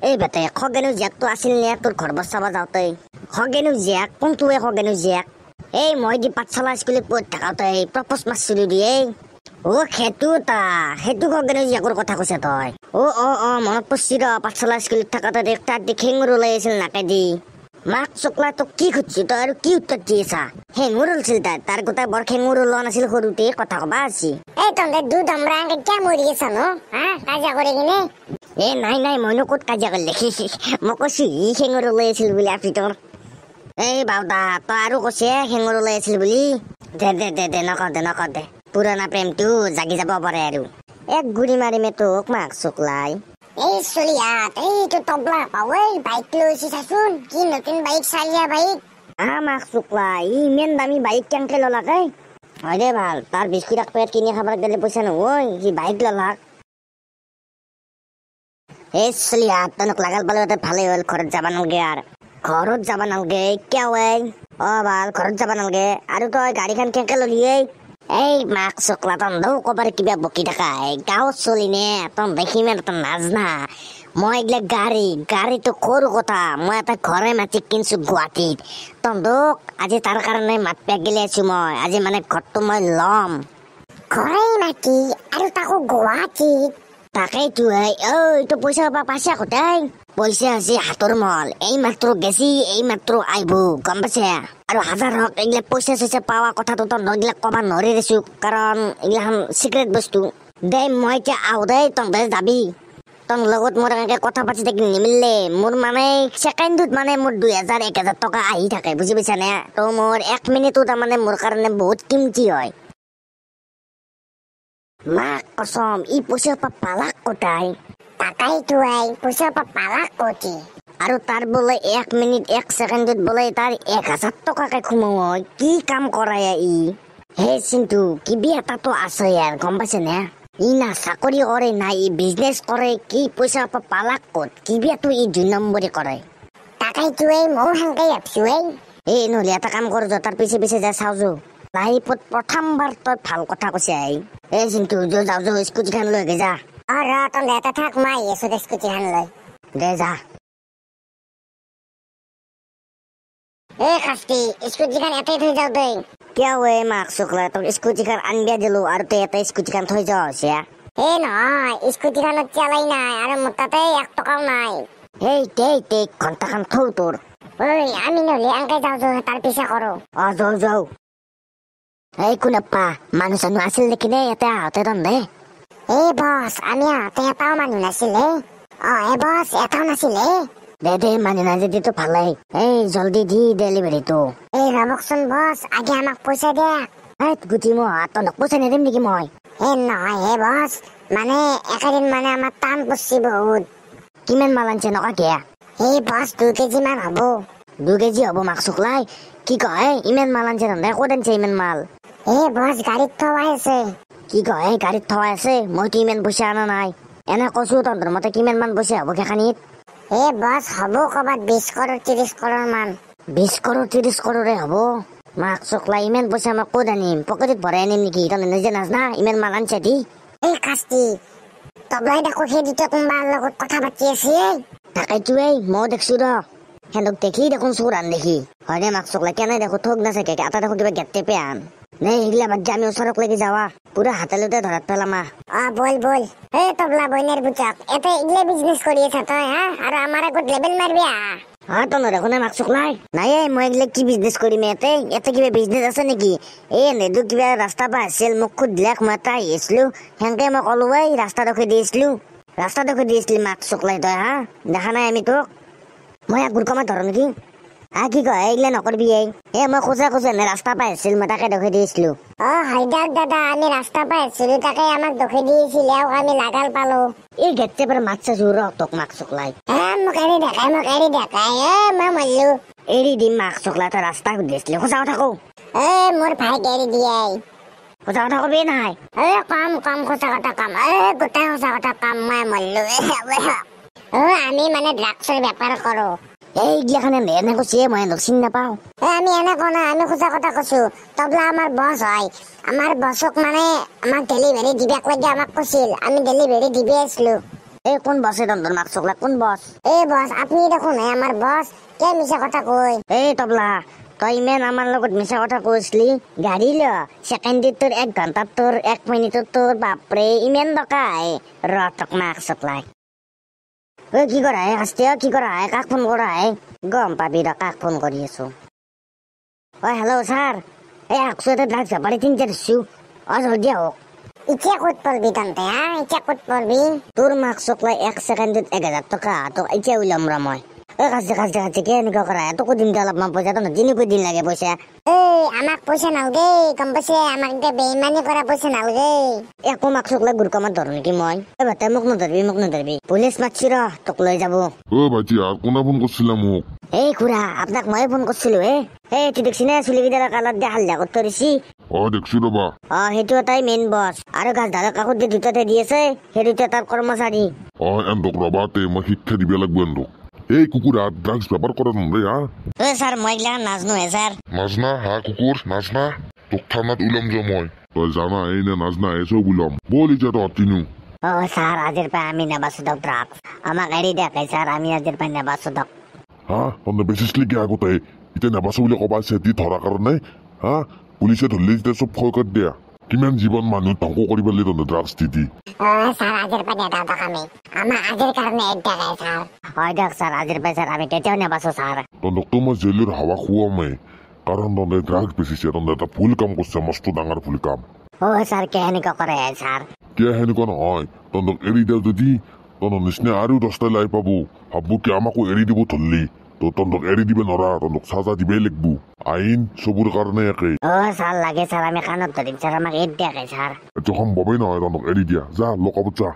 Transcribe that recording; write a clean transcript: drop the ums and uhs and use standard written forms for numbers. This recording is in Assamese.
এই বেটে খগেনো জীয়াকটো আছিল নে তোৰ ঘৰ বচাব যাওঁতে? খগেনো জীয়াক কোনটোৱে খগেনো জীয়াক? এই মই দি পাঠশালা স্কুলত পঢ়ি থাকোঁতে প্ৰপ'জ মাৰিছিলো দিয়ে। সেইটো খগেনো জীয়াকৰ কথা কৈছে তই? মনত পৰিছি ৰ পাঠশালা স্কুলত থাকোঁতে তাত দি খেঙুৰ ওলাই আছিল নাকেদি। মাক চকলা তোক কি খুজিছো তই আৰু কি উত্তৰ দি আছা? খেঙুৰ ওলছিল তাৰ গোটাই বৰ খেঙুৰ ওলোৱা নাছিল সৰুতে কথা কবা আছিল। এই তহঁতে দুধমৰা কিয় মৰি আছা নো কাজিয়া কৰি কিনে? নাই মইনো ক'ত কাজিয়া কৰিলে মই কৈছো সি খেঙুৰ ওলাই আছিল বুলি আপিটোৰ। এই বাউদা তই আৰু কৈছে খেঙুৰ ওলাই আছিল বুলি? দে নকওঁ দে পুৰণা প্ৰেমটো জাগি যাব পাৰে আৰু। এক গুৰি মাৰিমে তোক মাক চকলাই। এই চলিয়াত এইটো তবলা পাৱে বাইক লৈছি চাচোন কি নতুন বাইক চালিয়া বাইক। মাক চকলাই ইমান দামী বাইক কেনেকে ললাকে? হয় দে ভাল তাৰ বিস্কুট এক পেকেট কিনি খাব গেলে পইচা নহয় সি বাইক ললাক। এই চলিয়াত তনক লাগাল পালে ভালে হ'ল ঘৰত যাবা নালগে আৰু। ঘৰত যাবা নালগে কিয় ভাল ঘৰত যাবা নালগে আৰু তই গাড়ীখন কেনেকে ললি? এই মাক চকলা তন্দও কবাৰ কিবা বকি থাকা গাঁৱত চলি নে তন দেখি মেন তন নাজনা। মই এইগিলা গাড়ীটো সৰু কথা মই এটা ঘৰে মাটি কিনছো গুৱাহাটীত। তন্দক আজি তাৰ কাৰণে মাত পেক গেলি আছো মই আজি মানে ঘৰটো মই ল'ম। ঘৰে মাটি আৰু তাকো গুৱাহাটীত? তাকেইতো এইটো পইচা পাবা পাইছা কোথায়? পইচা আছে হাতৰ মল এই মাত্ৰ গেছি এই মাত্ৰ আহিব গম পাইছে? আৰু হাজাৰ হওক এইগিলা পইচা চইচা পাৱা কথাটো তহঁতক এইগিলা কবা নৰি দিছো কাৰণ এইগিলাখন চিক্ৰেট বস্তু। দে মই এতিয়া আহো দেই তহঁতে যাবি। তোৰ লগত মোৰ এনেকে কথা পাতি থাকি নিমিলে মোৰ মানে ছেকেণ্ডত মানে মোৰ 2000-1000 টকা আহি থাকে বুজি পাইছা নে? তো মোৰ 1 মিনিটো তাৰমানে মোৰ কাৰণে বহুত কিমতি হয়। মাক কসম ই পইচা পালাক কোথায়? তাকাইতো পইচা পালাক কতি? আৰু তাৰ বোলে 1 মিনিট 1 ছেকেণ্ডত বোলে তাৰ 1000 টকাকে সোমায়। কি কাম কৰাই ই? হে চিন্তু কিবি এটাতো আছে ইয়াৰ গম পাইছে নে? ই না চাকৰি কৰে না ই বিজনেছ কৰে কি পইচা পালাক ক'ত? কিবিয়াতো ই 2 নম্বৰী কৰে। তাকাইতো ময়ো সেনেকে ভাবছো এই নহ'লে এটা কাম কৰো তাৰ পিছে যা চাও যো লাইফত প্ৰথমবাৰ তই ভাল কথা কৈছে এই চিন্তু যাও স্কুটিখন লৈ যা। তহঁতে এটা থাক মই আহি আছো স্কুটিখন লৈ। দে যা। এই খাস্তি স্কুটিখন এটাই থৈ যাও তই। কিয় মাক চকলা তোক স্কুটিখন আনিবা দিলো আৰু তই এটা স্কুটিখন থৈ যাও হৈছে? নহয় স্কুটিখনত তেলাই নাই আৰু মোৰ তাতে 1 টকাও নাই। এই ঘণ্টাখন থৌ তোৰ। আমি নহ'লে এনেকে যাও তাৰ পিছে কৰো। যাও এই কোনপ্পা মানুহ চানুহ আছিল নেকি নে ইয়াতে আহোঁতে তহঁতে? বছ আমি আহোঁতে এটাও মানুহ নাছিলে। বছ এটাও নাছিলে। দে মানুহ নাই যদিতো ভালেই। এই জলদি দি ডেলিভাৰীটো। ৰবকচোন বছ আগে আমাক পইচা দে। গুটি মই তহঁতক পইচা নিদিম নেকি মই? নহয় বছ মানে একেদিন মানে আমাৰ টান পৰছি বহুত। কিমান মাল আনছে নকাকে? বছ 2 কেজি মান হ'ব। 2 কেজি হ'ব মাক চকলাই? কি কয় ইমান মাল আনছে তহঁতে? ক'ত আনছে ইমান মাল? বছ গাড়ীত থোৱাই আছে। কি কয় গাড়ীত থোৱাই আছে? মইতো ইমান পইচা অনা নাই। এনে কৈছো তহঁতৰ মতে কিমান মান পইচা হ'ব সেইখানিত? বছ হ'ব ক'ৰবাত 20 কৰোৰ 30 কৰোৰ মান। 20 কৰোৰ 30 কৰোৰে হ'ব? মাক চকলাই ইমান পইচা মই ক'ত আনিম? পকেটত ভৰাই আনিম নেকি? তহঁতে নিজে নাজনা ইমান মাল আনছে দি? কাস্তি তবলাই দেখো সেই দুটা কোনোবাৰ লগত কথা পাতি আছে। তাকেইতো মই দেখছো ৰ সেনক দেখি দেখোন চোৰান দেখি। হয় দে মাক চকলাই কেনে দেখো ঠগ নাচাকে এটা দেখো কিবা গেটে পেয়ান নে সেইগিলা বাদ আমি ওচৰত লাগি যাৱা পুৰা হাতেলোতে ধৰাত পেলামা। বল তবলা বইনেৰ বুচাক এতে এগিলা বিজনেস কৰি আছা তই আৰু আমাৰ আগত লেবেল মাৰবি তই দেখোন মাক চকলাই নাই মই এগিলা কি বিজনেস কৰিম এতে কিবা বিজনেস আছে নেকি? নেদু কিবা ৰাস্তা পা আছিল মোক খুদ দিলাক মই এটা আহিছিলো সেনকে মই কলো ৰাস্তা দেখুৱাই দিছিলি মাক চকলাই তই দেখা নাই আমি তোক? মই গুৰকমা ধৰ নেকি? কি কয় এইগিলা নকৰবি মই খোজা নে ৰাস্তা পাই আছিল মই তাকে দেখুৱাই দিছিলো। হয় দাদা আমি ৰাস্তা পাই আছিলো তাকে আমাক দেখুৱাই দিছিলে আমি লাগাল পালো। এই গেটতে পৰা মাছ চাইছো ৰ তোক মাক চকলাই। মোক এৰি দেখাই মই মৰিলো। এৰি দিম মাক চকলাই তই ৰাস্তা সুধিছিলি সঁচা কথা কওঁ। মোৰ ভাইক এৰি দিয়ে। সঁচা কথা কবি নাই? কম সঁচা কথা কম গোটেই সঁচা কথা কম মই মৰিলো। আমি মানে ড্ৰাগছৰ বেপাৰ কৰো। এইগিলাখানে এনে কৈছে মই চিনি নাপাওঁ। আমি এনে কোৱা নাই আমি সঁচা কথা কৈছো। তবলা আমাৰ বছ হয়। আমাৰ বছক মানে আমাক ডেলিভাৰী দিবাক লাগে আমাক কৈছিল আমি ডেলিভাৰী দিবি আছিলো। এই কোন বসে তন্দর মাক চকলা কোন বস এই বস আপনি দেখোন আমার বস কে মিছা কথা কই এই তবলা তই ইমান আমার লগত মিছা কথা কৈছিলি গাড়ী ল সেকেন্ডত তোর 1 ঘন্টাত তোর 1 মিনিটত তোর বাপরে ইমান দকাই রটক মাক চকলাই ঐ কি কৰা হে হাস্তিয়া কি কৰা হে কাক ফোন কৰা হে গম পাবি ৰ কাক ফোন কৰি আছো ঐ হেল্ল' ছাৰ এই আকচুতে ড্ৰাগছ বাৰী 3 দিছো জলদি আহক ইচ্ছা ক'ত পৰবি তন্তে ইচ্ছা ক'ত পৰবি তোৰ মাক চকলাই 1 সেকেন্ডত 1000 টকা তোক এতিয়া উলাম ৰ মই কাজে কি এনেকুৱা কৰা তোকো দিম দে অলপমান পইচা তই যিনিকৈ দিন লাগে পইচা এই আমাক পইচা নালগে গম পাইছে আমাক এতিয়া বেইমানি কৰা পইচা নালগে একো মাক চকলাই গুৰকামত ধৰো নেকি মই বাটে মোক নধৰবি পুলিচ মাতছি ৰ তোক লৈ যাব ভাইটি আৰ কোনা ফোন কৰছিলাম মোক এই খুৰা আপোনাক মই ফোন কৰিছিলো এই তুই দেখছি নে চুলিকেইডালৰ কালত দিয়া হাল্লা কৰি ধৰিছি দেখছি ৰবা সেইটো এটাই মেইন বছ আৰু গাছডালৰ কাষত যে দুটাতে দি আছে সেই দুটা তাৰ কৰ্মচাৰী এন্দক ৰবা তে মই শিক্ষা দিবে লাগবো এন্দক এই কুকুৰ আৰ ড্ৰাগস ব্যাপাৰ কৰা নৰে ছাৰ মই এইগিলা নাজনো ছাৰ নাজনা কুকুর নাজনা তোক থানাত উলাম যে মই তই জানা এই নে নাজনা এসব উলাম বল ইটা তো তিনু ছাৰ আজিৰ পৰা আমি নেবাচো দিয়ক ড্ৰাগছ আমাক এৰি দিয়াকে ছাৰ আমি আজিৰ পৰা নেবাচো দিয়ক তন্নে বেচিছলি কি আগতে ইটা নেবাচো বুলি কবা চেতি ধৰা কাৰণে পুলিচে ধৰলি যেতিয়া চব ভয় কৰি দিয়া কিমান জীৱন মানুহ ধ্বংস কৰিব লাগিব তন্নে ড্ৰাগছ দি স্যাৰ আজিৰ পৰা নেদাও দক আমি আমাৰ আজিৰ কাৰণে এক টাকাই স্যাৰ হয় দিয়ক ছাৰ আজিৰ পৰা ছাৰ আমি কেতিয়াও নেবাচো ছাৰ তন্দকতো মই জেলৰ হাৱা খুৱামেই কাৰণ তন্নে ড্ৰাগছ বেচিছে তন্নে এটা ভুল কাম কৰিছে মস্ত ডাঙৰ ভুল কাম ছাৰ কিয় এনেকুৱা কৰে ছাৰ কিয় সেনেকুৱা নহয় তন্দক এৰি দিওঁ যদি তন্দক নিচিনা আৰু 10টা লাই পাব ভাবো কি আমাকো এৰি দিব ধৰলি তো তন্দক এৰি দিব নৰা তন্দক চাজা দিবই লাগব আইন চবুৰ কাৰণে একে ছাৰ লাগে ছাৰ আমি কাণত ধৰিম ছাৰ আমাক এৰি দিয়াকে ছাৰ এইটো সম্ভৱেই নহয় তন্দক এৰি দিয়া যা লকাবত যা